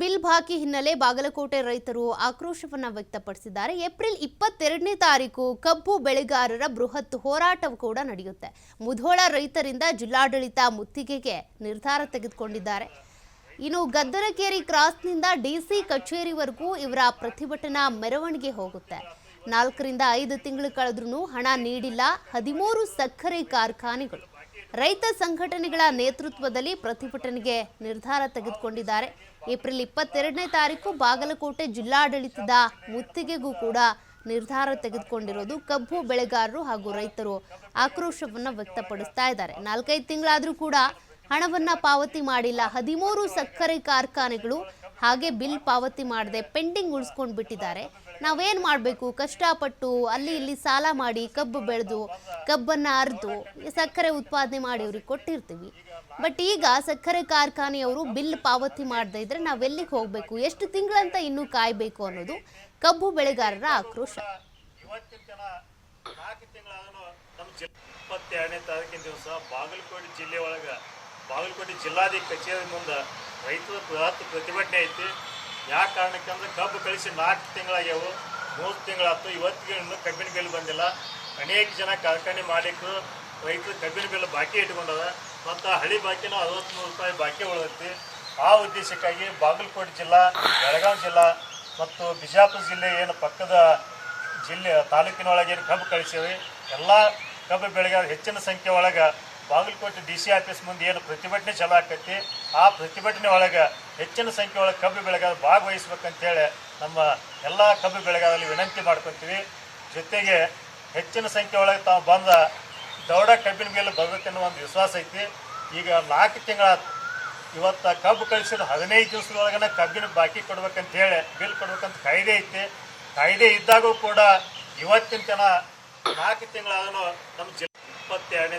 Bill ಬಾಕಿ ಹಿನ್ನೆಲೆ ಬಾಗಲಕೋಟೆ ರೈತರು ಆಕ್ರೋಶವನ್ನ ವ್ಯಕ್ತಪಡಿಸಿದ್ದಾರೆ. ಏಪ್ರಿಲ್ 22ನೇ ತಾರೀಕು ಕಬ್ಬು ಬೆಳೆಗಾರರ ಬೃಹತ್ ಹೋರಾಟ ಕೂಡ ನಡೆಯುತ್ತೆ. ಮುಧೋಳ ರೈತರಿಂದ ಜಿಲ್ಲಾಡಳಿತ ಮುತ್ತಿಗೆಗೆ ನಿರ್ಧಾರ ತೆಗೆದುಕೊಂಡಿದ್ದಾರೆ. ಇನ್ನು ಗದ್ದರಕೇರಿ ಕ್ರಾಸ್ನಿಂದ ಡಿಸಿ ಕಚೇರಿವರೆಗೂ ಇವರ ಪ್ರತಿಭಟನಾ ಮೆರವಣಿಗೆ ಹೋಗುತ್ತೆ. 4 ರಿಂದ 5 ತಿಂಗಳು ಕಳೆದ್ರೂ ಹಣ ನೀಡಿಲ್ಲ 13 ಸಕ್ಕರೆ ಕಾರ್ಖಾನೆಗಳು. ರೈತ ಸಂಘಟನೆಗಳ ನೇತೃತ್ವದಲ್ಲಿ ಪ್ರತಿಭಟನೆಗೆ ನಿರ್ಧಾರ ತೆಗೆದುಕೊಂಡಿದ್ದಾರೆ. ಏಪ್ರಿಲ್ 22ನೇ ತಾರೀಕು ಬಾಗಲಕೋಟೆ ಜಿಲ್ಲಾಡಳಿತದ ಮುತ್ತಿಗೆಗೂ ಕೂಡ ನಿರ್ಧಾರ ತೆಗೆದುಕೊಂಡಿರೋದು. ಕಬ್ಬು ಬೆಳೆಗಾರರು ಹಾಗೂ ರೈತರು ಆಕ್ರೋಶವನ್ನ ವ್ಯಕ್ತಪಡಿಸ್ತಾ ಇದ್ದಾರೆ. 4-5 ತಿಂಗಳಾದರೂ ಕೂಡ ಹಣವನ್ನ ಪಾವತಿ ಮಾಡಿಲ್ಲ 13 ಸಕ್ಕರೆ ಕಾರ್ಖಾನೆಗಳು. ಹಾಗೆ ಬಿಲ್ ಪಾವತಿ ಮಾಡದೆ ಪೆಂಡಿಂಗ್ ಉಳಿಸ್ಕೊಂಡು ಬಿಟ್ಟಿದ್ದಾರೆ. ನಾವೇನ್ ಮಾಡಬೇಕು? ಕಷ್ಟಪಟ್ಟು ಅಲ್ಲಿ ಇಲ್ಲಿ ಸಾಲ ಮಾಡಿ ಕಬ್ಬು ಬೆಳೆದು ಕಬ್ಬನ್ನ ಅರ್ದು ಸಕ್ಕರೆ ಉತ್ಪಾದನೆ ಮಾಡಿ ಅವ್ರಿಗೆ ಕೊಟ್ಟಿರ್ತೀವಿ. ಬಟ್ ಈಗ ಸಕ್ಕರೆ ಕಾರ್ಖಾನೆಯವರು ಬಿಲ್ ಪಾವತಿ ಮಾಡದೇ ಇದ್ರೆ ನಾವೆಲ್ಲಿಗೆ ಹೋಗ್ಬೇಕು? ಎಷ್ಟು ತಿಂಗಳಂತ ಇನ್ನೂ ಕಾಯಬೇಕು ಅನ್ನೋದು ಕಬ್ಬು ಬೆಳೆಗಾರರ ಆಕ್ರೋಶ. 22ನೇ ತಾರೀಕಿನ ದಿವಸ ಬಾಗಲಕೋಟೆ ಜಿಲ್ಲೆ ಒಳಗ ಬಾಗಲಕೋಟೆ ಜಿಲ್ಲಾಧಿಕಾರಿ ಕಚೇರಿ ಮುಂದೆ ರೈತರ ಬೃಹತ್ ಪ್ರತಿಭಟನೆ ಐತಿ. ಯಾವ ಕಾರಣಕ್ಕಂದ್ರೆ ಕಬ್ಬು ಕಳಿಸಿ 4 ತಿಂಗಳಾಗ್ಯಾವು, 3 ತಿಂಗಳಾಯ್ತು, ಇವತ್ತಿಗೆ ಇನ್ನೂ ಕಬ್ಬಿನ ಬಿಲ್ ಬಂದಿಲ್ಲ. ಅನೇಕ ಜನ ಕಾರ್ಖಾನೆ ಮಾಲೀಕರು ರೈತರು ಕಬ್ಬಿನ ಬಿಲ್ ಬಾಕಿ ಇಟ್ಕೊಂಡದ ಮತ್ತು ಹಳಿ ಬಾಕಿನ 63 ರೂಪಾಯಿ ಬಾಕಿ ಉಳಿದೈತಿ. ಆ ಉದ್ದೇಶಕ್ಕಾಗಿ ಬಾಗಲಕೋಟೆ ಜಿಲ್ಲಾ, ಬೆಳಗಾವಿ ಜಿಲ್ಲಾ ಮತ್ತು ಬಿಜಾಪುರ ಜಿಲ್ಲೆ ಏನು ಪಕ್ಕದ ಜಿಲ್ಲೆ ತಾಲೂಕಿನೊಳಗೆ ಏನು ಕಬ್ಬು ಕಳಿಸೇವೆ, ಎಲ್ಲ ಕಬ್ಬು ಬೆಳೆಗಾರ ಹೆಚ್ಚಿನ ಸಂಖ್ಯೆ ಒಳಗೆ ಬಾಗಲಕೋಟೆ DC ಆಫೀಸ್ ಮುಂದೆ ಏನು ಪ್ರತಿಭಟನೆ ಚಾಲೂ ಆಕೈತಿ. ಆ ಪ್ರತಿಭಟನೆ ಒಳಗೆ ಹೆಚ್ಚಿನ ಸಂಖ್ಯೆ ಒಳಗೆ ಕಬ್ಬು ಬೆಳೆಗಾರ ಭಾಗವಹಿಸ್ಬೇಕಂತೇಳಿ ನಮ್ಮ ಎಲ್ಲ ಕಬ್ಬು ಬೆಳೆಗಾರರಲ್ಲಿ ವಿನಂತಿ ಮಾಡ್ಕೊತೀವಿ. ಜೊತೆಗೆ ಹೆಚ್ಚಿನ ಸಂಖ್ಯೆ ಒಳಗೆ ತಾವು ಬಂದ ದೌಡ ಕಬ್ಬಿನ ಮೇಲೆ ಬರಬೇಕನ್ನೋ ಒಂದು ವಿಶ್ವಾಸ ಐತಿ. ಈಗ 4 ತಿಂಗಳ ಇವತ್ತು ಕಬ್ಬು ಕಳಿಸಿದ 15 ದಿವಸದೊಳಗನೆ ಕಬ್ಬಿನ ಬಾಕಿ ಕೊಡ್ಬೇಕಂತೇಳಿ ಬಿಲ್ ಕೊಡ್ಬೇಕಂತ ಕಾಯ್ದೆ ಐತಿ. ಕಾಯ್ದೆ ಇದ್ದಾಗೂ ಕೂಡ ಇವತ್ತಿನ ತನಕ 4 ತಿಂಗಳಾದರೂ ನಮ್ಮ ಜಿಲ್ಲೆ 22ನೇ